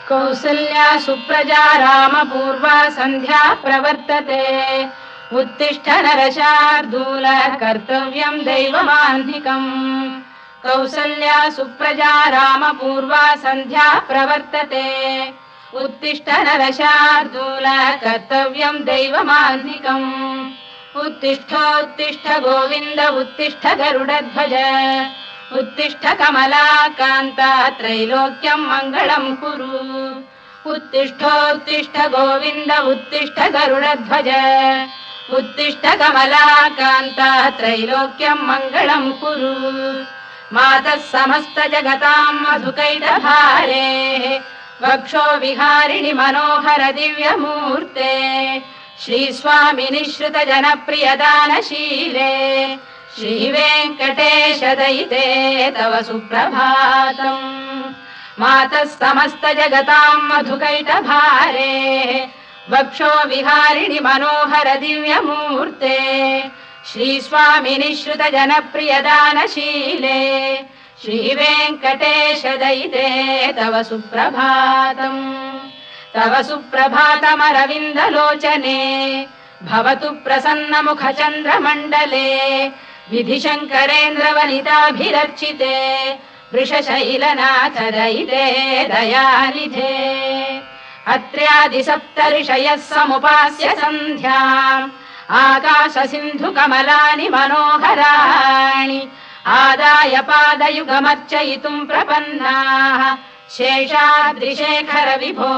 कौसल्या सुप्रजा रामपूर्वा सन्ध्या प्रवर्तते उत्तिष्ठ नरशार्दूल कर्तव्यं दैवमान्धिकम् कौसल्या सुप्रजा रामपूर्वा सन्ध्या प्रवर्तते उत्तिष्ठ नरशार्दूल कर्तव्यं दैवमान्धिकम् उत्तिष्ठोत्तिष्ठ गोविन्द उत्तिष्ठ गरुडध्वज उत्तिष्ठ कमलाकान्ता त्रैलोक्यं मङ्गलं कुरु उत्तिष्ठोत्तिष्ठ गोविन्द उत्तिष्ठ गरुडध्वज उत्तिष्ठ कमलाकान्ता त्रैलोक्यं मङ्गलं कुरु मातः समस्त जगतां मधुकैटभारे वक्षो विहारिणि मनोहर दिव्यमूर्ते श्रीस्वामिनि श्रुत जनप्रियदानशीले श्रीवेङ्कटेश दयिते तव सुप्रभातम् मातः समस्त जगतां मधुकैटभारे वक्षो विहारिणि मनोहर दिव्यमूर्ते श्रीस्वामिनि श्रुत जनप्रियदानशीले श्रीवेङ्कटेश दयिते तव सुप्रभातम् तव सुप्रभातमरविन्दलोचने भवतु प्रसन्नमुखचन्द्रमण्डले विधिशङ्करेन्द्रवनिताभिरर्चिते वृषशैलनाथ दयिते दयानिधे अत्र्यादिसप्तऋषयः समुपास्य सन्ध्याम् आकाशसिन्धुकमलानि मनोहराणि आदाय पादयुगमर्चयितुम् प्रपन्नाः शेषाद्रिशेखर विभो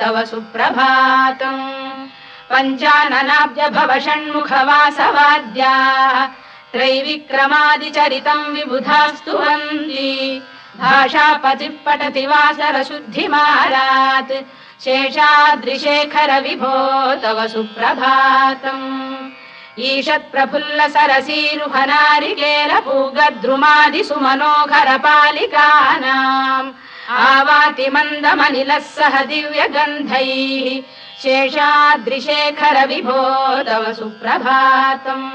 तव सुप्रभातम् पञ्चाननाब्ज भव षण्मुखवासवाद्याः त्रैविक्रमादिचरितम् विबुधास्तुवन्ति भाषापतिः पठति वासरशुद्धिमारात् शेषाद्रिशेखर विभो तव सुप्रभातम् ईषत्प्रफुल्ल सरसीरुहनारिकेलपूगद्रुमादिसुमनोहर पालिकानाम् आवाति मन्दमनिलः सह दिव्यगन्धैः शेषाद्रिशेखर विभो तव सुप्रभातम्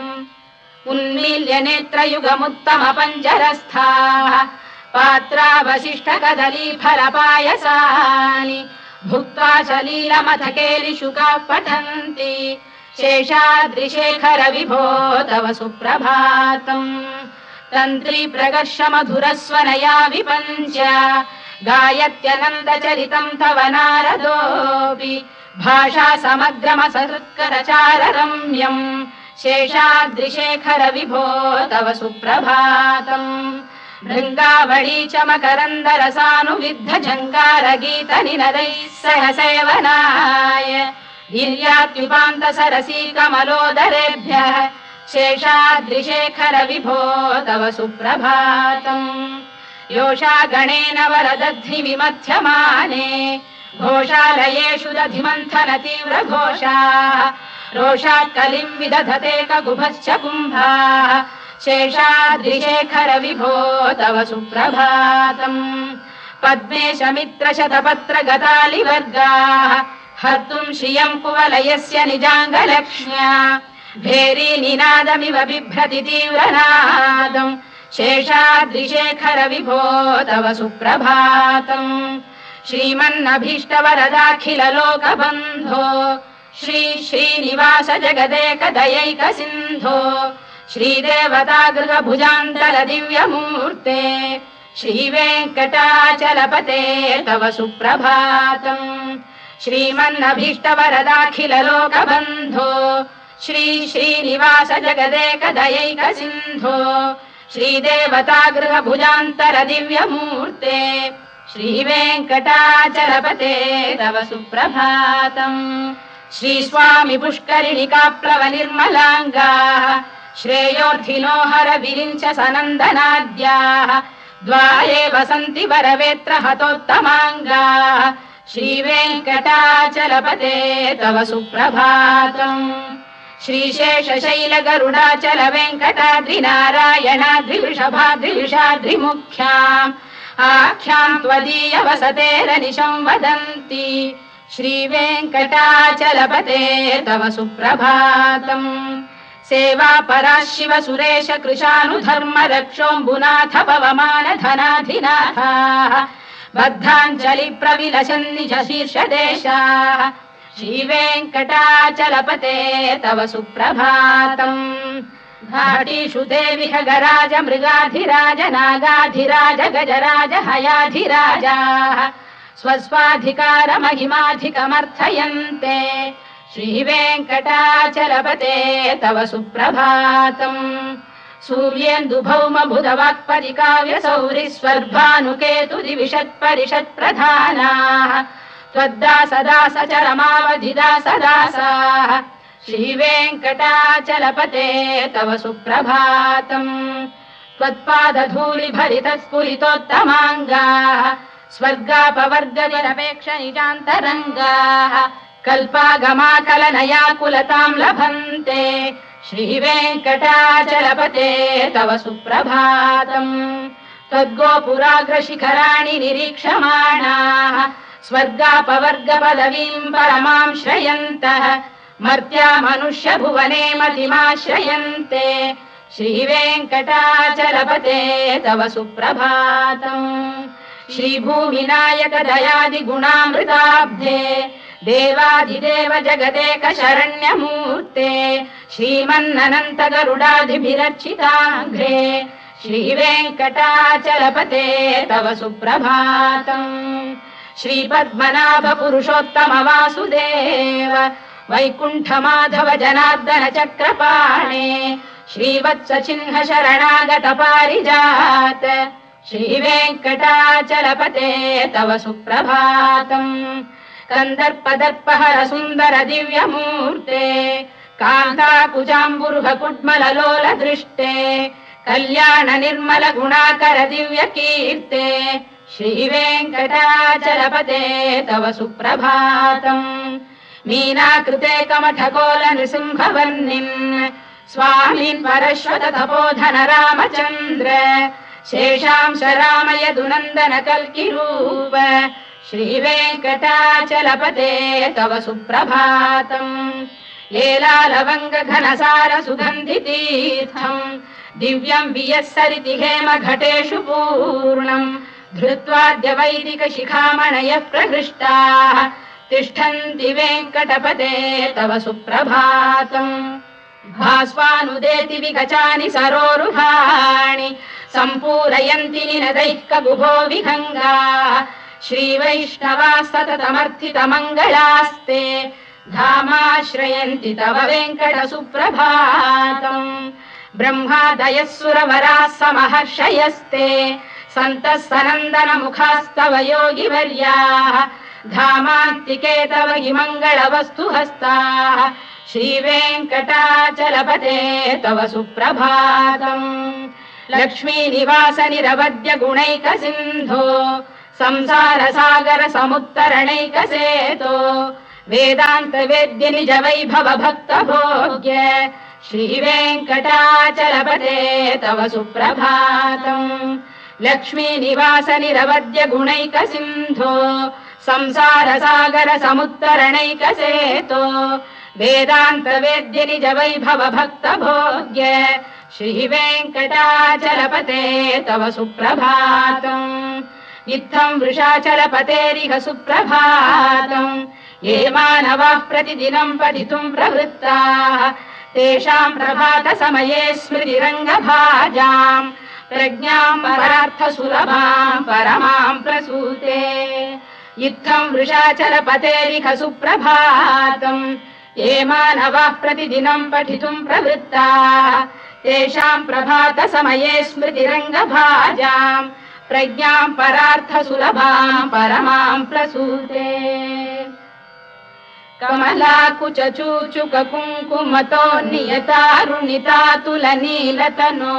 उन्मील्य नेत्रयुगमुत्तम पञ्जरस्थाः पात्रावशिष्टकदलीफलपायसानि भुक्त्वा सलीलमथकेलिशुकाः पठन्ति शेषाद्रिशेखर विभो तव सुप्रभातम् तन्त्री प्रकर्ष मधुरस्वनया विपञ्च गायत्यनन्दचरितम् तव नारदोऽपि भाषा समग्रमसहृत्करचाररम्यम् शेषाद्रिशेखर विभो तव सुप्रभातम् भृङ्गावळी च मकरन्दरसानुविद्ध झङ्कारगीतनिनदैः सह सेवनाय गिर्यात्युपान्त सरसी कमलोदरेभ्यः शेषाद्रिशेखर विभो तव सुप्रभातम् योषा गणेन वरदध्नि विमथ्यमाने घोषालयेषु दधिमन्थन तीव्र घोषाः रोषात् कलिम् विदधते ककुभश्च कुम्भाः शेषाद्रिशेखर विभो तव सुप्रभातम् पद्मेशमित्र शतपत्र गतालिवर्गाः हर्तुम् श्रियम् कुवलयस्य निजाङ्गलक्ष्म्या भेरी निनादमिव बिभ्रति तीव्रनादम् शेषाद्रिशेखर विभो तव सुप्रभातम् श्रीमन्नभीष्टवरदाखिल लोकबन्धो श्री श्रीनिवास जगदेकदयैक सिन्धो श्रीदेवतागृह भुजान्तल दिव्यमूर्ते श्रीवेङ्कटाचलपते तव सुप्रभातम् श्रीमन्नभीष्टवरदाखिल लोकबन्धो श्री श्रीनिवास जगदेकदयैक सिन्धो श्रीदेवतागृह भुजान्तर दिव्यमूर्ते श्रीवेङ्कटाचलपते तव सुप्रभातम् श्रीस्वामि पुष्करिणिकाप्लव निर्मलाङ्गाः श्रेयोर्थिनो हर विरिञ्च सनन्दनाद्याः द्वारे वसन्ति वरवेत्र हतोत्तमाङ्गाः श्रीवेङ्कटाचलपते तव सुप्रभातम् श्रीशेषशैल गरुडाचल वेङ्कटाद्रिनारायणाद्रिवृषभाद्रिविषाद्रिमुख्याम् आख्याम् त्वदीय वसतेरनिशं वदन्ति श्रीवेङ्कटाचलपते तव सुप्रभातम् सेवा परा शिव सुरेश कृशानुधर्म रक्षोऽम्बुनाथ पवमान धनाधिनाथाः बद्धाञ्जलि प्रविलसन् निज शीर्षदेशाः श्रीवेङ्कटाचलपते तव सुप्रभातम् घाटीषु देवि खगराज मृगाधिराज नागाधिराज गजराज हयाधिराजाः स्वस्वाधिकार महिमाधिकमर्थयन्ते श्रीवेङ्कटाचलपते तव सुप्रभातम् सूर्येन्दुभौम बुधवाक्परिकाव्यसौरि स्वर्भानुकेतु दिविषत्परिषत्प्रधानाः त्वद्दासदास चरमावधिदासदासाः श्रीवेङ्कटाचलपते तव सुप्रभातम् त्वत्पादधूलिभरितस्फुरितोत्तमाङ्गाः स्वर्गापवर्गनिरपेक्ष निजान्तरङ्गाः कल्पागमाकलनयाकुलताम् लभन्ते श्रीवेङ्कटाचलपते तव सुप्रभातम् त्वद्गोपुराग्रशिखराणि निरीक्षमाणाः स्वर्गापवर्गपदवीम् परमाम् श्रयन्तः मर्त्या मनुष्य भुवने मतिमाश्रयन्ते श्रीवेङ्कटाचलपते तव सुप्रभातम् श्रीभूमिनायक दयादिगुणामृताब्धे देवादिदेव जगदेक शरण्यमूर्ते श्रीमन्ननन्त गरुडादिभिरर्चिताङ्घ्रे श्रीवेङ्कटाचलपते तव सुप्रभातम् श्रीपद्मनाभ पुरुषोत्तम वासुदेव वैकुण्ठ माधव जनार्दन चक्रपाणे श्रीवत्स चिह्न शरणागत पारिजात श्रीवेङ्कटाचलपते तव सुप्रभातम् कन्दर्पदर्पहर सुन्दर दिव्यमूर्ते कान्ताकुजाम्बुरुह कुड्मललोल दृष्टे कल्याण निर्मल गुणाकर दिव्य कीर्ते श्रीवेङ्कटाचलपते तव सुप्रभातम् मीनाकृते कमठकोल नृसिंहवर्णिन् स्वामिन् परश्वत तपोधन रामचन्द्र शेषांश रामयदुनन्दन कल्किरूप श्रीवेङ्कटाचलपते तव सुप्रभातम् लीलालवङ्ग घनसार सुगन्धितीर्थम् दिव्यम् वियस्सरिति हेम घटेषु पूर्णम् धृत्वाद्य वैदिक शिखामणयः प्रहृष्टाः तिष्ठन्ति वेङ्कटपते तव सुप्रभातम् भास्वानुदेति विगचानि सरोरुहाणि सम्पूरयन्ति निनदैः कगुभो विहङ्गाः श्रीवैष्णवाः सततमर्थितमङ्गलास्ते धामाश्रयन्ति तव वेङ्कट सुप्रभातम् ब्रह्मादयः सुरवराः समहर्षयस्ते सन्तः सनन्दन मुखास्तव योगिवर्याः धामान्तिके तव हि मङ्गलवस्तु हस्ताः श्रीवेङ्कटाचलपते तव सुप्रभातम् लक्ष्मीनिवास निरवद्य गुणैक सिन्धो संसार सागर समुत्तरणैक सेतो वेदान्त वेद्य निज वैभव भक्त भोग्य श्रीवेङ्कटाचलपते तव सुप्रभातम् लक्ष्मीनिवास निरवद्य गुणैक सिन्धो संसार सागर समुत्तरणैक सेतो वेदान्त वेद्य निज वैभव भक्त भोग्य श्रीवेङ्कटाचलपते तव सुप्रभातम् इत्थम् वृषाचलपतेरिह सुप्रभातम् ये मानवाः प्रतिदिनम् पठितुम् प्रवृत्ताः तेषाम् प्रभात समये स्मृतिरङ्गभाजाम् प्रज्ञाम् परार्थ सुलभाम् परमाम् प्रसूते इत्थम् वृषाचलपतेरिह सुप्रभातम् ये मानवाः प्रतिदिनम् पठितुम् प्रवृत्ताः तेषाम् प्रभात समये स्मृतिरङ्गभाजाम् प्रज्ञाम् परार्थ सुलभाम् परमाम् प्रसूते कमलाकुच चूचुक कुङ्कुमतो नियतारुणितातुल नीलतनो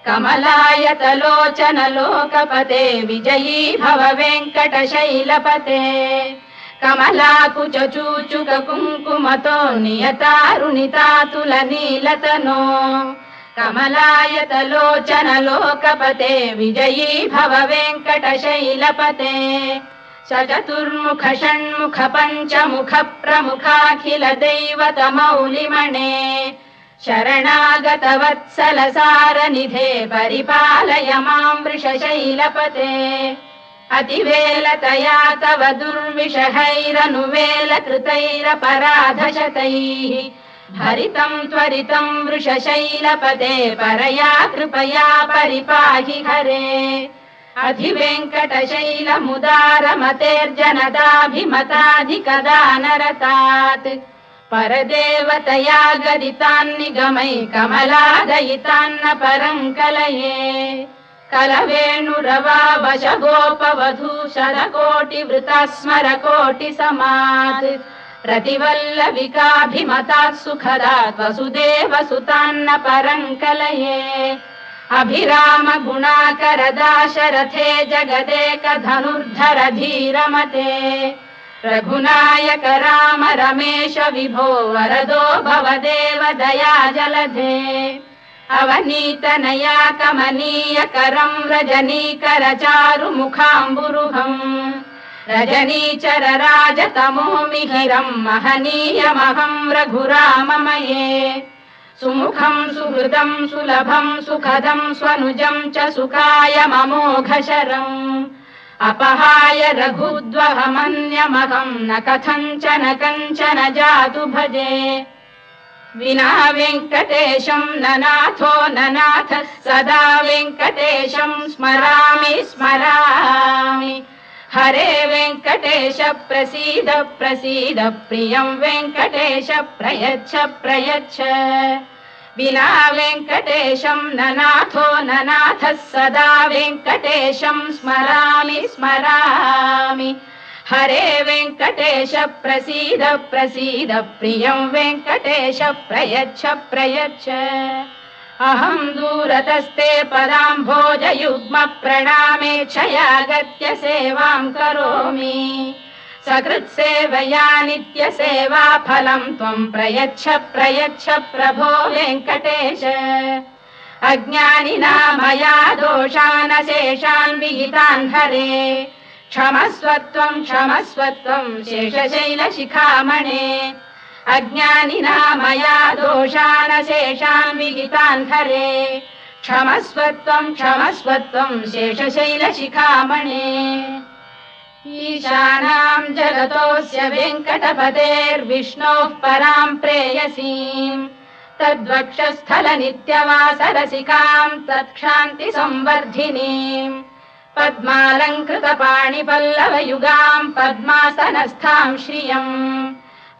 कमलायतलोचन लोकपते विजयी भव वेङ्कटशैलपते कमलाकुच चूचुक कुङ्कुमतो नियतारुणितातुल नीलतनो कमलायतलोचन लोकपते विजयी भव वेङ्कटशैलपते सचतुर्मुख षण्मुख पञ्चमुख प्रमुखाखिल दैवत मौलिमणे शरणागतवत्सलसारनिधे परिपालय मां वृषशैलपते अतिवेलतया तव दुर्विषहैरनुवेलकृतैरपराधशतैः हरितं त्वरितं वृषशैलपते परया कृपया परिपाहि हरे अधिवेङ्कटशैलमुदारमतेर्जनताभिमताधिकदानरतात् परदेवतया गदितान्निगमै कमलादयितान्न परं कलये कलवेणुरवावशगोपवधूशरकोटिवृता स्मरकोटिसमात् रतिवल्लविकाभिमतात् सुखदात् वसुदेवसुतान्न परं कलये अभिराम गुणाकरदाशरथे जगदेकधनुर्धर धीरमते रघुनायक राम रमेश विभो वरदो भवदेव दया जलधे अवनीतनया कमनीयकरं रजनीकर चारुमुखाम्बुरुहम् रजनीचर राजतमो मिहिरं महनीयमहं रघुराममये सुमुखं सुहृदं सुलभं सुखदं स्वनुजं च सुखायममोघशरम् अपहाय रघुद्वहमन्यमहं न कथञ्चन कञ्चन जातु भजे विना वेङ्कटेशं ननाथो ननाथः सदा वेङ्कटेशं स्मरामि स्मरामि हरे वेङ्कटेश प्रसीद प्रसीद प्रियं वेङ्कटेश प्रयच्छ प्रयच्छ विना वेङ्कटेशं ननाथो ननाथः सदा वेङ्कटेशं स्मरामि स्मरामि हरे वेङ्कटेश प्रसीद प्रसीद प्रियं वेङ्कटेश प्रयच्छ प्रयच्छ अहं दूरतस्ते पदाम्भोजयुग्म प्रणामेच्छयागत्य सेवां करोमि सकृत्सेवया नित्यसेवा फलं त्वं प्रयच्छ प्रयच्छ प्रभो वेङ्कटेश अज्ञानिना मया दोषानशेषान् विहितान् हरे क्षमस्वत्वं शेषशैलशिखामणे अज्ञानिना मया दोषानशेषान् विहितान् हरे क्षमस्वत्वं शेषशैलशिखामणे ईशानां जगतोऽस्य वेङ्कटपतेर्विष्णोः परां प्रेयसीं तद्वक्षस्थलनित्यवासरसिकां तत्क्षान्तिसंवर्धिनीं पद्मालङ्कृतपाणिपल्लवयुगां पद्मासनस्थां श्रियम्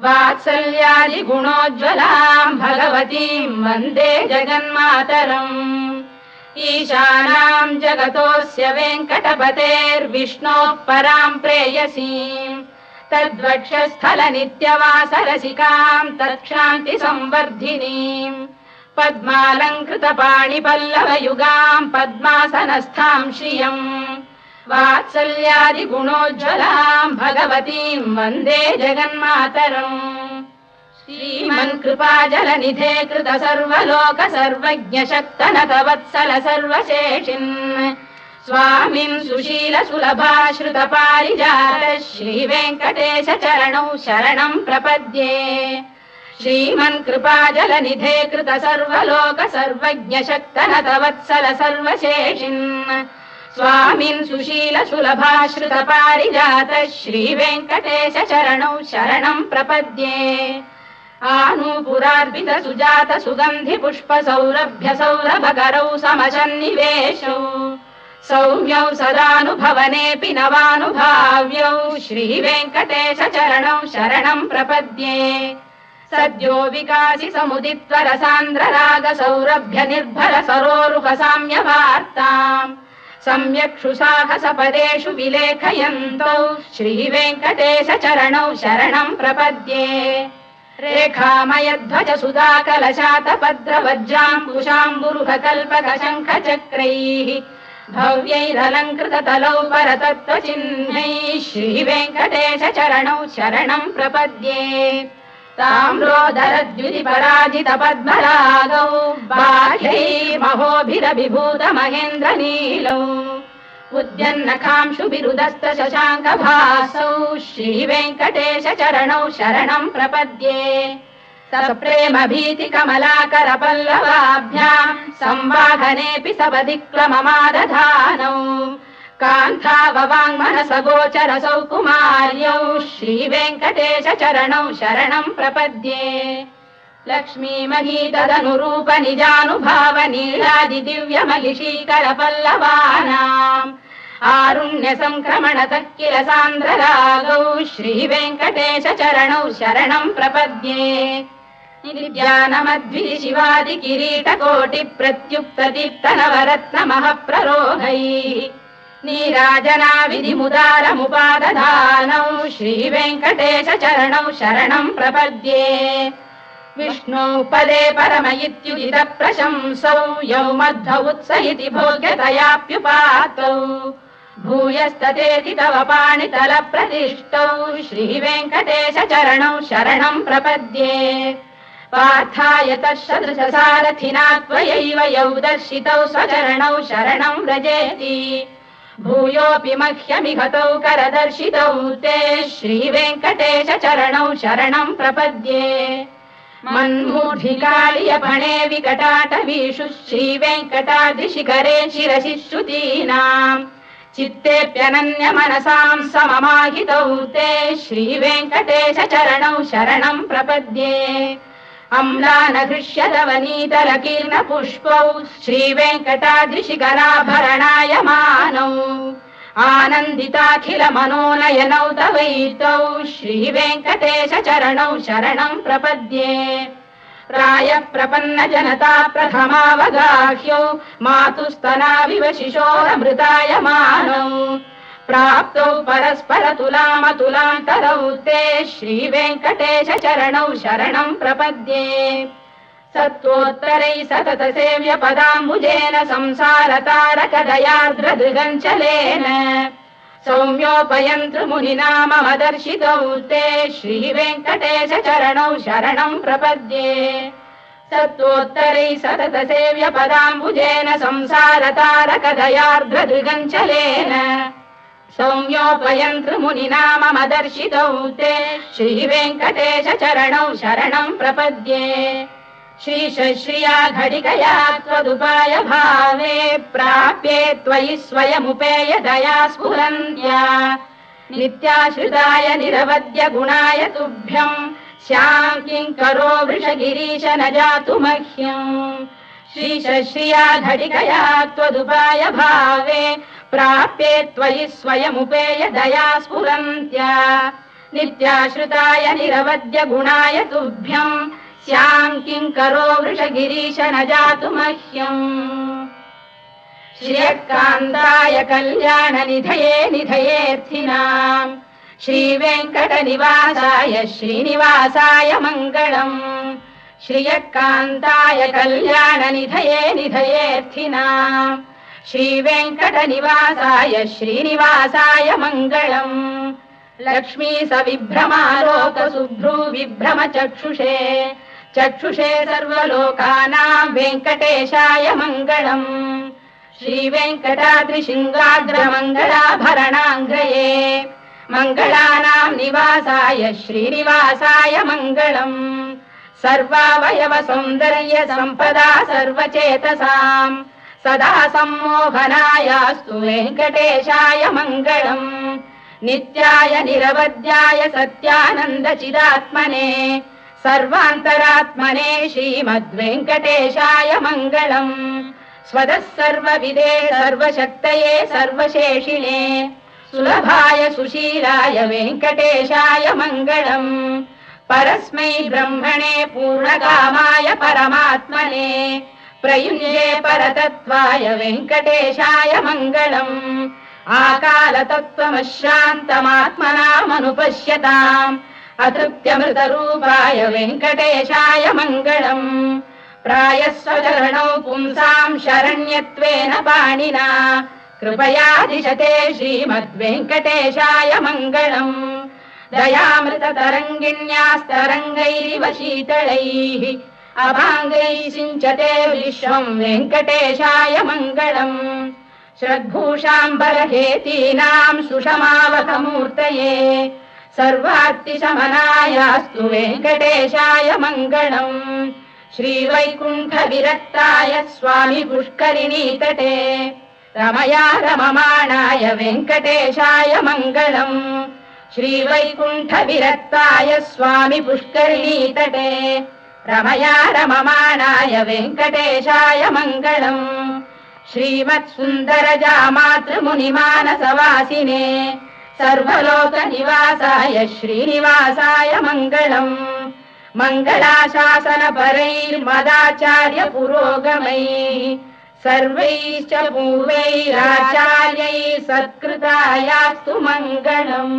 वात्सल्यादिगुणोज्ज्वलां भगवतीं वन्दे जगन्मातरम् ईशानां जगतोऽस्य वेङ्कटपतेर्विष्णोः परां प्रेयसीं तद्वक्षस्थलनित्यवासरसिकां तत्क्षान्तिसंवर्धिनीं पद्मालङ्कृतपाणिपल्लवयुगां पद्मासनस्थां श्रियम् वात्सल्यादिगुणोज्ज्वलां भगवतीं वन्दे जगन्मातरम् श्रीमन्कृपाजलनिधे कृत सर्वलोक सर्वज्ञ शक्तनतवत्सल सर्वशेषिन् स्वामिन् सुशील सुलभाश्रित पारिजात श्रीवेङ्कटेश चरणौ शरणं प्रपद्ये श्रीमन्कृपाजलनिधे कृत सर्वलोक सर्वज्ञ शक्तनतवत्सल सर्वशेषिन् स्वामिन् सुशील सुलभाश्रित पारिजात श्रीवेङ्कटेश चरणौ शरणं प्रपद्ये आनूपुरार्पित सुजात सुगन्धि पुष्प सौरभ्य सौरभकरौ समसन्निवेशौ सौम्यौ सदानुभवनेऽपि नवानुभाव्यौ श्रीवेङ्कटेश चरणौ शरणं प्रपद्ये सद्यो विकासि समुदित्वर सान्द्र राग सौरभ्य निर्भर सरोरुह साम्यवार्ताम् सम्यक् शुसाहसपदेषु विलेखयन्तौ श्रीवेङ्कटेश चरणौ शरणं प्रपद्ये रेखामयध्वज सुधाकलशातपद्रवज्राङ्कुशाम्बुरुहकल्पकशङ्खचक्रैः भव्यैरलङ्कृततलौ परतत्त्वचिह्नैः श्रीवेङ्कटेश चरणौ शरणं प्रपद्ये ताम्रोदरद्युतिपराजित पद्मरागौ बाह्यैर्महोभिरभिभूत महेन्द्रनीलौ उद्यन्नखांशुभिरुदस्त शशाङ्कभासौ श्रीवेङ्कटेश चरणौ शरणं प्रपद्ये सप्रेम भीति कमलाकर पल्लवाभ्याम् संवाहनेऽपि सपदिक्लममादधानौ कान्थाववाङ्मनस गोचरसौ कुमार्यौ श्रीवेङ्कटेश चरणौ शरणं प्रपद्ये लक्ष्मी महीतदनुरूप निजानुभाव नीलादि दिव्य महिषीकर पल्लवानाम् आरुण्य संक्रमणतः किल सान्द्ररागौ श्रीवेङ्कटेश चरणौ शरणं प्रपद्ये निद्यानमद्भि शिवादि किरीटकोटि प्रत्युक्त दीप्त नवरत्न महप्ररोहैः नीराजना विधिमुदारमुपादधानौ श्रीवेङ्कटेश चरणौ शरणं प्रपद्ये विष्णु पदे परम इत्युदित प्रशंसौ यौ मध्व उत्स इति भोग्यतयाप्युपातौ भूयस्ततेति तव पाणितल प्रतिष्ठौ श्रीवेङ्कटेश चरणौ शरणं प्रपद्ये पार्थाय तत्सदृश सारथिना त्वयैव यौ दर्शितौ स्वचरणौ शरणं व्रजेति भूयोऽपि मह्यमिहतौ करदर्शितौ ते श्रीवेङ्कटेश चरणौ शरणं प्रपद्ये मन्मूर्धिकालियपणे विकटाटवीषु श्रीवेङ्कटाद्रिशिखरे शिरसि श्रुतीनाम् चित्तेऽप्यनन्य मनसां सममाहितौ ते श्रीवेङ्कटेश चरणौ शरणं प्रपद्ये अम्लानघृष्यदवनीतलकीर्ण पुष्पौ श्रीवेङ्कटाद्रिशिखराभरणायमानौ आनन्दिताखिल मनोनयनौ तवैतौ श्रीवेङ्कटेश चरणौ शरणं प्रपद्ये प्रायः प्रपन्न जनता प्रथमावगाह्यौ मातुस्तनाविव शिशोरमृतायमानौ प्राप्तौ परस्पर तुलामतुलान्तरौ ते श्रीवेङ्कटेश चरणौ शरणं प्रपद्ये सत्त्वोत्तरै सतत सेव्य पदाम्बुजेन संसार तारक दयार्द्रदृगञ्चलेन सौम्योपयन्तृमुनिना मम दर्शितौ ते श्रीवेङ्कटेश चरणौ शरणं प्रपद्ये सत्त्वोत्तरै सतत सेव्य पदाम्बुजेन संसार तारक दयार्द्रदृगञ्चलेन सौम्योपयन्तृमुनिना मम दर्शितौ ते श्रीवेङ्कटेश चरणौ शरणं प्रपद्ये श्रीशश्रिया घटिकया त्वदुपाय भावे प्राप्ये त्वयि स्वयमुपेय दया स्फुरन्त्या नित्याश्रिताय निरवद्य गुणाय तुभ्यम् स्यां किङ्करो वृषगिरीश न जातु मह्यम् श्रीशश्रिया घटिकया त्वदुपाय भावे प्राप्ये त्वयि स्वयमुपेय दया स्फुरन्त्या नित्याश्रिताय निरवद्य गुणाय तुभ्यम् स्यां किङ्करो वृषगिरीश न जातु मह्यम् श्रियकान्ताय कल्याण निधये निधयेऽर्थिनाम् श्रीवेङ्कटनिवासाय श्रीनिवासाय मङ्गलम् श्रियकान्ताय कल्याण निधये निधयेऽर्थिनाम् श्रीवेङ्कटनिवासाय श्रीनिवासाय मङ्गलम् लक्ष्मी सविभ्रमालोक सुभ्रू विभ्रम चक्षुषे चक्षुषे सर्वलोकानां वेङ्कटेशाय मङ्गलम् श्रीवेङ्कटाद्रिशृङ्गाग्रमङ्गलाभरणाङ्ग्रये मङ्गलानां निवासाय श्रीनिवासाय मङ्गलम् सर्वावयव सौन्दर्य सम्पदा सर्वचेतसां सदा सम्मोहनायास्तु वेङ्कटेशाय मङ्गलम् नित्याय निरवध्याय सत्यानन्द चिदात्मने सर्वान्तरात्मने श्रीमद्वेङ्कटेशाय मङ्गलम् स्वतः सर्वविदे सर्वशक्तये सर्वशेषिणे सुलभाय सुशीलाय वेङ्कटेशाय मङ्गलम् परस्मै ब्रह्मणे पूर्णकामाय परमात्मने प्रयुञ्जे परतत्त्वाय वेङ्कटेशाय मङ्गलम् आकालतत्त्वमश्रान्तमात्मनामनुपश्यताम् अतृप्त्यमृतरूपाय वेङ्कटेशाय मङ्गलम् प्रायस्वचरणौ पुंसां शरण्यत्वेन पाणिना कृपया दिशते श्रीमद्वेङ्कटेशाय मङ्गलम् दयामृततरङ्गिण्यास्तरङ्गैरिव शीतलैः अभाङ्गैः सिञ्चते विश्वं वेङ्कटेशाय मङ्गलम् श्रद्भूषाम्बरहेतीनां सुषमावकमूर्तये सर्वार्तिशमनायास्तु वेङ्कटेशाय मङ्गलम् श्रीवैकुण्ठविरक्ताय स्वामी पुष्करिणीतटे रमया रममाणाय वेङ्कटेशाय मङ्गलम् श्रीवैकुण्ठविरक्ताय स्वामी पुष्करिणीतटे रमया रममाणाय वेङ्कटेशाय मङ्गलम् श्रीमत्सुन्दरजामातृमुनिमानसवासिने सर्वलोकनिवासाय श्रीनिवासाय मङ्गलम् मङ्गलाशासनपरैर्मदाचार्य पुरोगमैः सर्वैश्च पूर्वैराचार्यैः सत्कृतायास्तु मङ्गलम्।